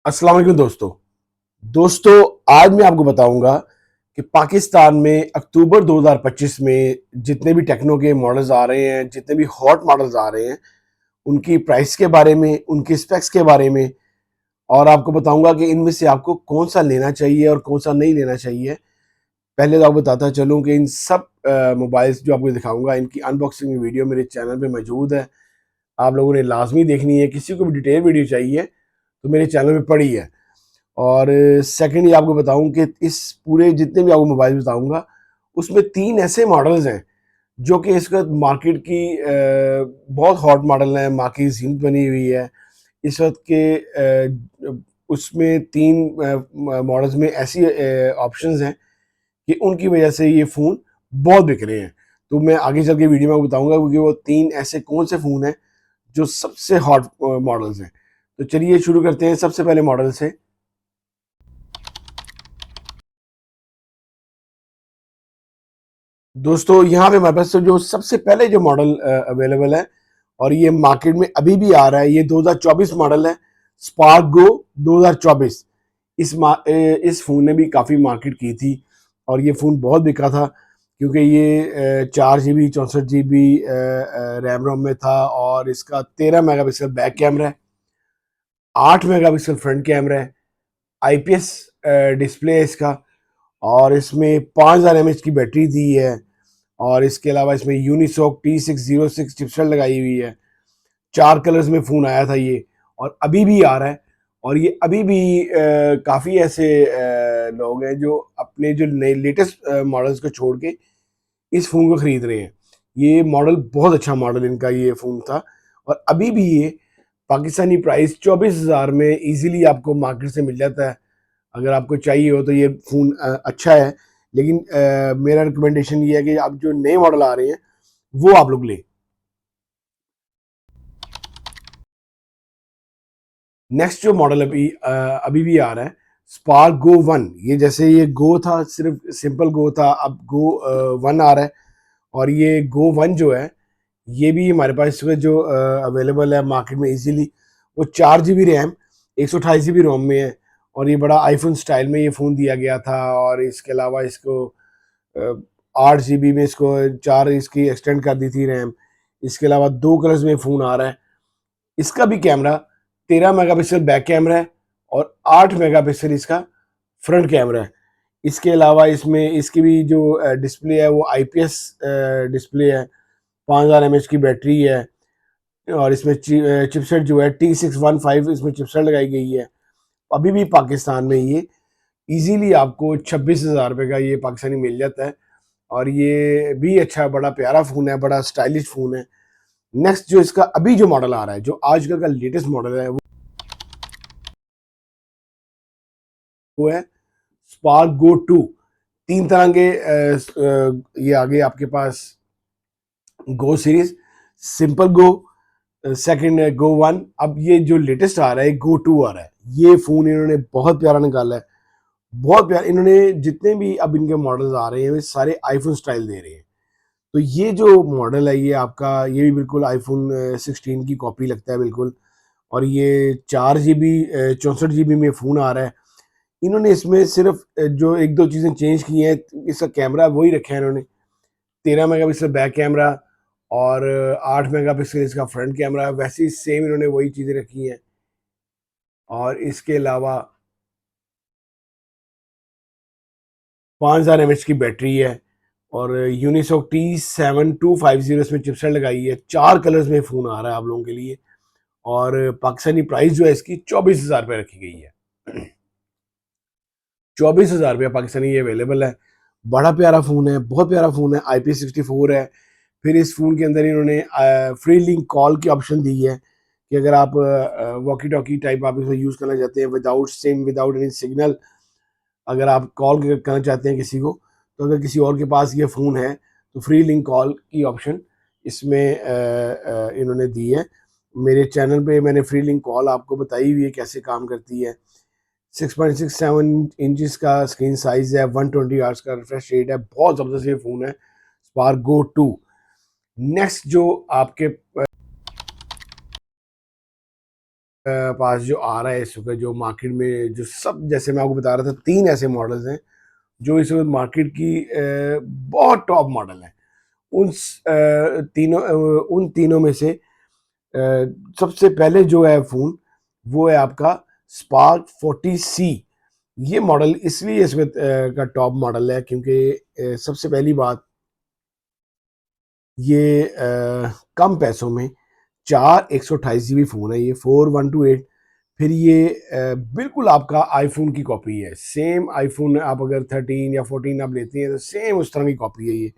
अस्सलाम वालेकुम दोस्तों। आज मैं आपको बताऊंगा कि पाकिस्तान में अक्टूबर 2025 में जितने भी टेक्नो के मॉडल्स आ रहे हैं, जितने भी हॉट मॉडल्स आ रहे हैं, उनकी प्राइस के बारे में, उनके स्पेक्स के बारे में, और आपको बताऊंगा कि इनमें से आपको कौन सा लेना चाहिए और कौन सा नहीं लेना चाहिए। पहले तो आपको बताता चलूं कि इन सब मोबाइल्स जो आपको दिखाऊंगा, इनकी अनबॉक्सिंग वीडियो मेरे चैनल पे मौजूद है। आप लोगों ने लाजमी देखनी है। किसी को भी डिटेल वीडियो चाहिए तो मेरे चैनल पे पड़ी है। और सेकंड ये आपको बताऊं कि इस पूरे जितने भी आपको मोबाइल बताऊंगा, उसमें 3 ऐसे मॉडल्स हैं जो कि इस वक़्त मार्केट की बहुत हॉट मॉडल हैं, मार्केट ज़ीनत बनी हुई है। इस वक़्त के उसमें 3 मॉडल्स में ऐसी ऑप्शंस हैं कि उनकी वजह से ये फ़ोन बहुत बिक रहे हैं। तो मैं आगे चल के वीडियो में आपको बताऊँगा क्योंकि वो 3 ऐसे कौन से फ़ोन हैं जो सबसे हॉट मॉडल्स हैं। तो चलिए शुरू करते हैं सबसे पहले मॉडल से। दोस्तों यहाँ पे हमारे पास जो सबसे पहले जो मॉडल अवेलेबल है और ये मार्केट में अभी भी आ रहा है, ये 2024 मॉडल है, स्पार्क गो 2024। इस फ़ोन ने भी काफ़ी मार्केट की थी और ये फ़ोन बहुत बिका था क्योंकि ये 4 GB 64 GB रैम रोम में था और इसका 13 मेगापिक्सल बैक कैमरा है, 8 मेगापिक्सल फ्रंट कैमरा है, आईपीएस डिस्प्ले है इसका, और इसमें 5000 mAh की बैटरी दी है। और इसके अलावा इसमें यूनिसॉक T606 चिपसेट लगाई हुई है। 4 कलर्स में फ़ोन आया था ये और अभी भी आ रहा है। और ये अभी भी काफ़ी ऐसे लोग हैं जो अपने जो नए लेटेस्ट मॉडल्स को छोड़ के इस फ़ोन को ख़रीद रहे हैं। ये मॉडल बहुत अच्छा मॉडल इनका ये फ़ोन था और अभी भी ये पाकिस्तानी प्राइस 24,000 में ईज़िली आपको मार्केट से मिल जाता है। अगर आपको चाहिए हो तो ये फ़ोन अच्छा है, लेकिन मेरा रिकमेंडेशन ये है कि आप जो नए मॉडल आ रहे हैं वो आप लोग लें। नेक्स्ट जो मॉडल अभी भी आ रहा है, स्पार्क गो वन। ये जैसे ये गो था, सिर्फ सिंपल गो था, अब गो वन आ रहा है। और ये गो वन जो है, ये भी हमारे पास इस वक्त जो अवेलेबल है मार्केट में इजीली, वो 4 GB रैम 128 GB रोम में है। और ये बड़ा आईफोन स्टाइल में ये फ़ोन दिया गया था। और इसके अलावा इसको 8 GB में इसको 4 इसकी एक्सटेंड कर दी थी रैम। इसके अलावा 2 कलर्स में फ़ोन आ रहा है। इसका भी कैमरा 13 मेगापिक्सल बैक कैमरा है और 8 मेगापिक्सल इसका फ्रंट कैमरा है। इसके अलावा इसमें इसकी भी जो डिस्प्ले है वो आईपीएस डिस्प्ले है। 5000 mAh की बैटरी है और इसमें चिपसेट जो है T615 इसमें चिपसेट लगाई गई है। अभी भी पाकिस्तान में ये इजीली आपको 26,000 रुपये का ये पाकिस्तानी मिल जाता है। और ये भी अच्छा बड़ा प्यारा फ़ोन है, बड़ा स्टाइलिश फ़ोन है। नेक्स्ट जो इसका अभी जो मॉडल आ रहा है, जो आजकल का लेटेस्ट मॉडल है, वो है स्पार्क गो टू। 3 तरह के ये आगे आपके पास गो सीरीज, सिंपल गो, सेकंड है गो वन, अब ये जो लेटेस्ट आ रहा है गो टू आ रहा है। ये फ़ोन इन्होंने बहुत प्यारा निकाला है, बहुत प्यारा। इन्होंने जितने भी अब इनके मॉडल्स आ रहे हैं वे सारे आईफोन स्टाइल दे रहे हैं। तो ये जो मॉडल है ये आपका, ये भी बिल्कुल आईफोन 16 की कॉपी लगता है बिल्कुल। और ये 4 GB 64 GB में फ़ोन आ रहा है। इन्होंने इसमें सिर्फ जो एक दो चीज़ें चेंज की हैं, इसका कैमरा वही रखा है इन्होंने, 13 मेगापिक्सल बैक कैमरा और 8 मेगापिक्सल इसका फ्रंट कैमरा, वैसे ही सेम इन्होंने वही चीज़ें रखी हैं। और इसके अलावा 5000 mAh की बैटरी है और यूनिसॉक T7250 इसमें चिपसेट लगाई है। 4 कलर्स में फ़ोन आ रहा है आप लोगों के लिए। और पाकिस्तानी प्राइस जो है इसकी 24,000 रुपये रखी गई है। 24,000 रुपये पाकिस्तानी ये अवेलेबल है। बड़ा प्यारा फ़ोन है, बहुत प्यारा फ़ोन है, IP64 है। फिर इस फ़ोन के अंदर इन्होंने फ्री लिंक कॉल की ऑप्शन दी है कि अगर आप वॉकी टॉकी टाइप आप इसे यूज़ करना चाहते हैं विदाउट एनी सिग्नल, अगर आप कॉल करना चाहते हैं किसी को, तो अगर किसी और के पास ये फ़ोन है तो फ्री लिंक कॉल की ऑप्शन इसमें इन्होंने दी है। मेरे चैनल पे मैंने फ्री लिंक कॉल आपको बताई हुई है कैसे काम करती है। 6.67 इंचज़ का स्क्रीन साइज़ है, 120 हर्ट्ज़ का रिफ्रेश रेट है, बहुत ज़बरदस्त ये फ़ोन है स्पार्क गो टू। नेक्स्ट जो आपके पास जो आ रहा है इस वक्त, जो मार्केट में जो सब, जैसे मैं आपको बता रहा था, 3 ऐसे मॉडल्स हैं जो इस वक्त मार्केट की बहुत टॉप मॉडल है। उन तीनों में से सबसे पहले जो है फ़ोन, वो है आपका स्पार्क 40C। ये मॉडल इसलिए इस वक्त का टॉप मॉडल है क्योंकि सबसे पहली बात, ये कम पैसों में 128 GB फ़ोन है, ये 4128। फिर ये बिल्कुल आपका आईफोन की कॉपी है, सेम आईफोन आप अगर 13 या 14 आप लेते हैं तो सेम उस तरह की कॉपी है ये।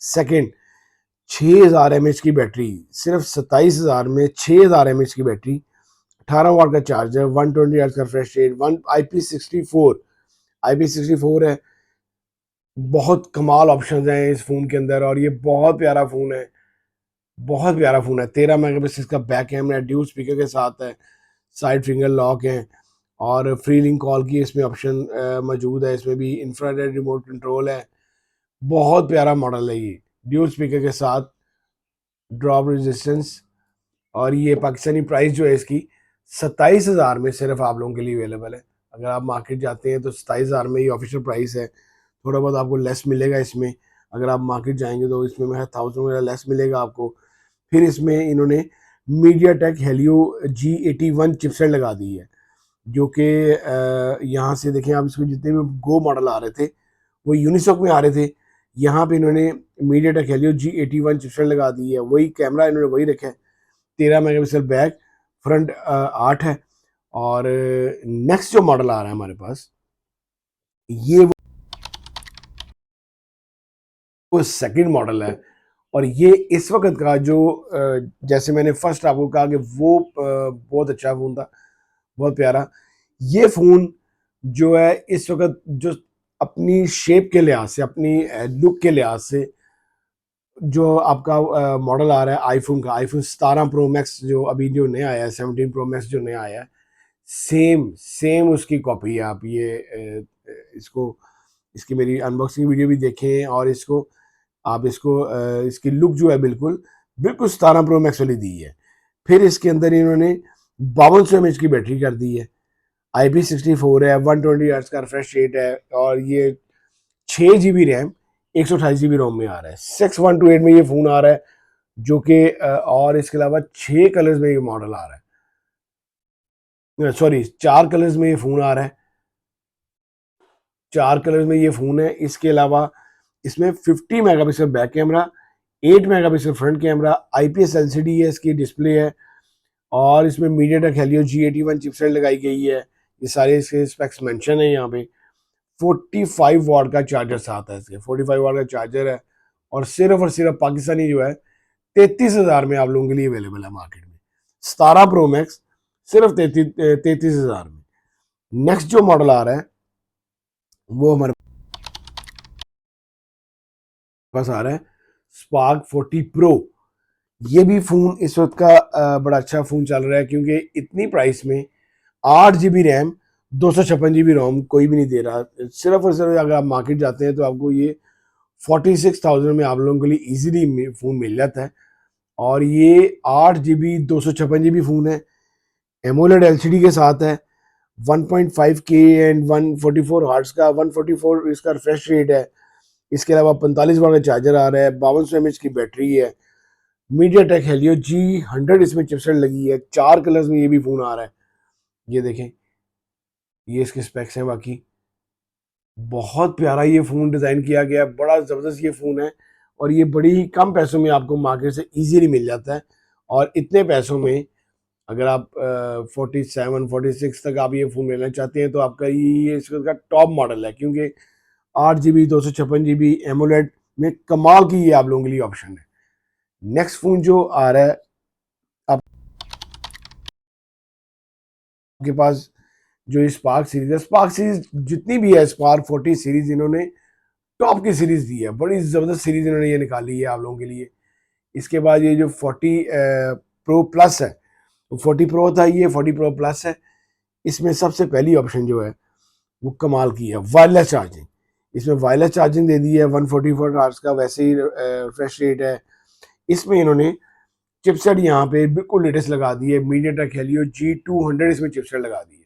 सेकंड, 6000 mAh की बैटरी, सिर्फ 27,000 में 6000 mAh की बैटरी, 18 वाट का चार्जर, 120 हर्ट्ज का फ्रेश रेट, वन IP64 है। बहुत कमाल ऑप्शंस हैं इस फ़ोन के अंदर और ये बहुत प्यारा फ़ोन है, बहुत प्यारा फ़ोन है। 13 मेगापिक्सल का बैक कैमरा है, ड्यूल स्पीकर के साथ है, साइड फिंगर लॉक है और फ्री लिंक कॉल की इसमें ऑप्शन मौजूद है। इसमें भी इंफ्रारेड रिमोट कंट्रोल है। बहुत प्यारा मॉडल है ये, ड्यूल स्पीकर के साथ, ड्रॉप रेजिस्टेंस। और ये पाकिस्तानी प्राइस जो है इसकी 27,000 में सिर्फ आप लोगों के लिए अवेलेबल है। अगर आप मार्केट जाते हैं तो 27,000 में ये ऑफिशियल प्राइस है। थोड़ा बहुत आपको लेस मिलेगा इसमें, अगर आप मार्केट जाएंगे तो इसमें 1000 वगैरह लेस मिलेगा आपको। फिर इसमें इन्होंने media take Helio G81 chipset लगा दी है, जो कि यहाँ से देखें आप, इसके जितने भी गो मॉडल आ रहे थे वो यूनिसॉक में आ रहे थे, यहाँ पे इन्होंने media take Helio G81 chipset लगा दी है। वही कैमरा इन्होंने वही रखा है, 13 मेगापिक्सल बैक, फ्रंट 8 है। और नेक्स्ट जो मॉडल आ रहा है हमारे पास, ये वो सेकंड मॉडल है। और ये इस वक्त का जो जैसे मैंने फर्स्ट आपको कहा कि वो बहुत अच्छा फ़ोन था, बहुत प्यारा। ये फ़ोन जो है इस वक्त जो अपनी शेप के लिहाज से, अपनी लुक के लिहाज से, जो आपका मॉडल आ रहा है आईफोन का, आईफोन 17 प्रो मैक्स जो अभी जो नया आया है, 17 प्रो मैक्स जो नया आया है, सेम सेम उसकी कॉपी है। आप ये इसको, इसकी मेरी अनबॉक्सिंग वीडियो भी देखें और इसको आप इसको इसकी लुक जो है बिल्कुल बिल्कुल 17 प्रो मैक्स वाली दी है। फिर इसके अंदर इन्होंने 5200 mAh की बैटरी कर दी है, IP64 है, 120 हर्ट्ज का रिफ्रेश रेट है और ये 6 GB रैम, 128 GB रोम में आ रहा है। 6128 में ये फ़ोन आ रहा है, जो कि और इसके अलावा 6 कलर्स में ये मॉडल आ रहा है, सॉरी 4 कलर्स में ये फ़ोन आ रहा है, 4 कलर्स में ये फ़ोन है। इसके अलावा इसमें 50 megapixel back camera, 8 megapixel front camera, IPS LCD है इसकी डिस्प्ले है और इसमें मीडियाटेक हेलियो G81 चिपसेट लगाई गई है। ये सारे इसके स्पेक्स मेंशन है यहाँ पे। 45 वाट का चार्जर साथ है इसके, 45 वाट का चार्जर है और सिर्फ पाकिस्तानी जो है 33,000 में आप लोगों के लिए अवेलेबल है मार्केट में। 17 प्रो मैक्स सिर्फ 33,000 में। नेक्स्ट जो मॉडल आ रहा है वो हमारे पास आ रहा है स्पार्क 40 प्रो। ये भी फ़ोन इस वक्त का बड़ा अच्छा फ़ोन चल रहा है क्योंकि इतनी प्राइस में 8 GB रैम, 256 GB रोम कोई भी नहीं दे रहा। सिर्फ और सिर्फ अगर आप मार्केट जाते हैं तो आपको ये 46,000 में आप लोगों के लिए इजीली फ़ोन मिल जाता है। और ये 8 GB 256 GB फ़ोन है, एमोलेड LCD के साथ है, 1.5K एंड 144 हर्ट्ज का 144 इसका रिफ्रेश रेट है। इसके अलावा 45 वाट का चार्जर आ रहा है, 5200 mAh की बैटरी है, मीडिया टेक हेलियो G100 इसमें चिपसेट लगी है। 4 कलर्स में ये भी फ़ोन आ रहा है, ये देखें, ये इसके स्पेक्स हैं। बाकी बहुत प्यारा ये फ़ोन डिज़ाइन किया गया है, बड़ा ज़बरदस्त ये फ़ोन है और ये बड़ी कम पैसों में आपको मार्केट से इजीली मिल जाता है। और इतने पैसों में अगर आप 47 46 तक आप ये फ़ोन लेना चाहते हैं तो आपका ये इसका टॉप मॉडल है, क्योंकि 8 GB 256 GB एमोलेड में कमाल की ये आप लोगों के लिए ऑप्शन है। नेक्स्ट फ़ोन जो आ रहा है आपके पास, जो स्पार्क सीरीज है, स्पार्क सीरीज जितनी भी है, स्पार्क 40 सीरीज इन्होंने टॉप की सीरीज दी है, बड़ी ज़बरदस्त सीरीज इन्होंने ये निकाली है आप लोगों के लिए। इसके बाद ये जो 40 प्रो प्लस है, 40 प्रो था, ये 40 प्रो प्लस है। इसमें सबसे पहली ऑप्शन जो है वो कमाल की है, वायरलेस चार्जिंग। इसमें वायरलेस चार्जिंग दे दी है, 144 आवर्स का वैसे ही फ्रेश रेट है। इसमें इन्होंने चिपसेट यहाँ पे बिल्कुल लेटेस्ट लगा दी है, मीडियाटेक हेलियो G200 इसमें चिपसेट लगा दी है,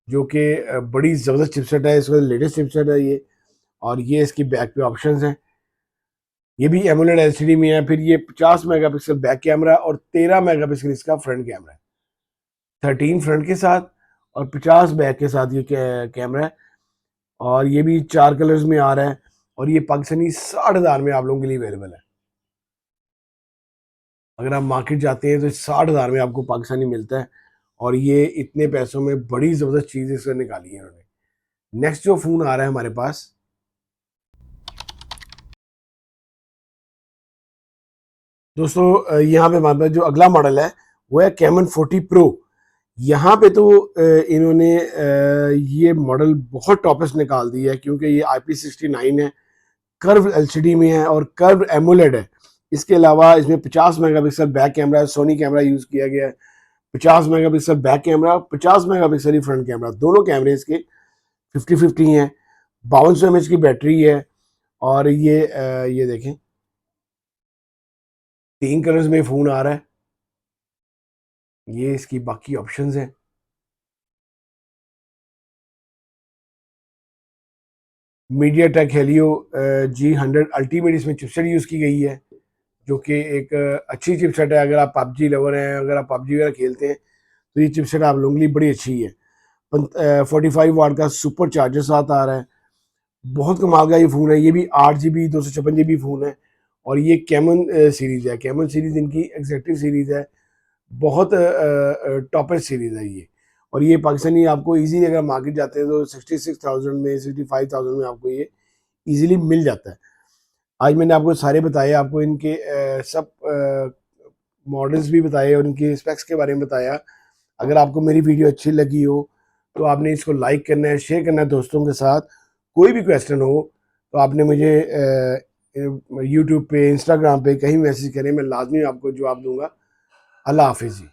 जो कि बड़ी ज़बरदस्त चिपसेट है, इसका लेटेस्ट चिपसेट है ये। और ये इसकी बैक पे ऑप्शंस हैं, ये भी एमोलेड एलसीडी में है। फिर ये 50 मेगापिक्सल बैक कैमरा और 13 मेगापिक्सल इसका फ्रंट कैमरा है, 13 फ्रंट के साथ और 50 बैक के साथ ये कैमरा है। और ये भी 4 कलर्स में आ रहा है और ये पाकिस्तानी 60,000 में आप लोगों के लिए अवेलेबल है। अगर आप मार्केट जाते हैं तो 60,000 में आपको पाकिस्तानी मिलता है और ये इतने पैसों में बड़ी ज़बरदस्त चीज़ इससे निकाली है इन्होंने। नेक्स्ट जो फ़ोन आ रहा है हमारे पास, दोस्तों यहाँ पे हमारे पास जो अगला मॉडल है वो है कैमन 40 प्रो। यहाँ पे तो इन्होंने ये मॉडल बहुत टॉपेस्ट निकाल दी है, क्योंकि ये IP69 है, कर्व एलसीडी में है और कर्व एमोलेड है। इसके अलावा इसमें 50 मेगापिक्सल बैक कैमरा है, सोनी कैमरा यूज़ किया गया है। 50 मेगापिक्सल बैक कैमरा, 50 मेगापिक्सल ही फ्रंट कैमरा, दोनों कैमरे इसके 50-50 हैं। 5200 mAh की बैटरी है और ये देखें 3 कलर्स में फ़ोन आ रहा है। ये इसकी बाकी ऑप्शंस हैं। मीडियाटेक हेलियो G100 अल्टीमेट इसमें चिपसेट यूज़ की गई है, जो कि एक अच्छी चिपसेट है। अगर आप पबजी लवर हैं, अगर आप पबजी वगैरह खेलते हैं तो ये चिपसेट आप लोगों के लिए बड़ी अच्छी है। 45 वाट का सुपर चार्जर साथ आ रहा है, बहुत कमाल का ये फ़ोन है। ये भी 8 GB 256 GB फ़ोन है और ये कैमन सीरीज़ है। कैमन सीरीज़ इनकी एग्जेक्टिव सीरीज़ है, बहुत टॉपेस्ट सीरीज़ है ये। और ये पाकिस्तानी आपको इजीली, अगर मार्केट जाते हैं तो 66,000 में, 65,000 में आपको ये इजीली मिल जाता है। आज मैंने आपको सारे बताए, आपको इनके सब मॉडल्स भी बताए और इनके स्पेक्स के बारे में बताया। अगर आपको मेरी वीडियो अच्छी लगी हो तो आपने इसको लाइक करना है, शेयर करना है दोस्तों के साथ। कोई भी क्वेश्चन हो तो आपने मुझे यूट्यूब पे, इंस्टाग्राम पे कहीं मैसेज करें, मैं लाजमी आपको जवाब दूंगा। अल्लाह हाफिज़ जी।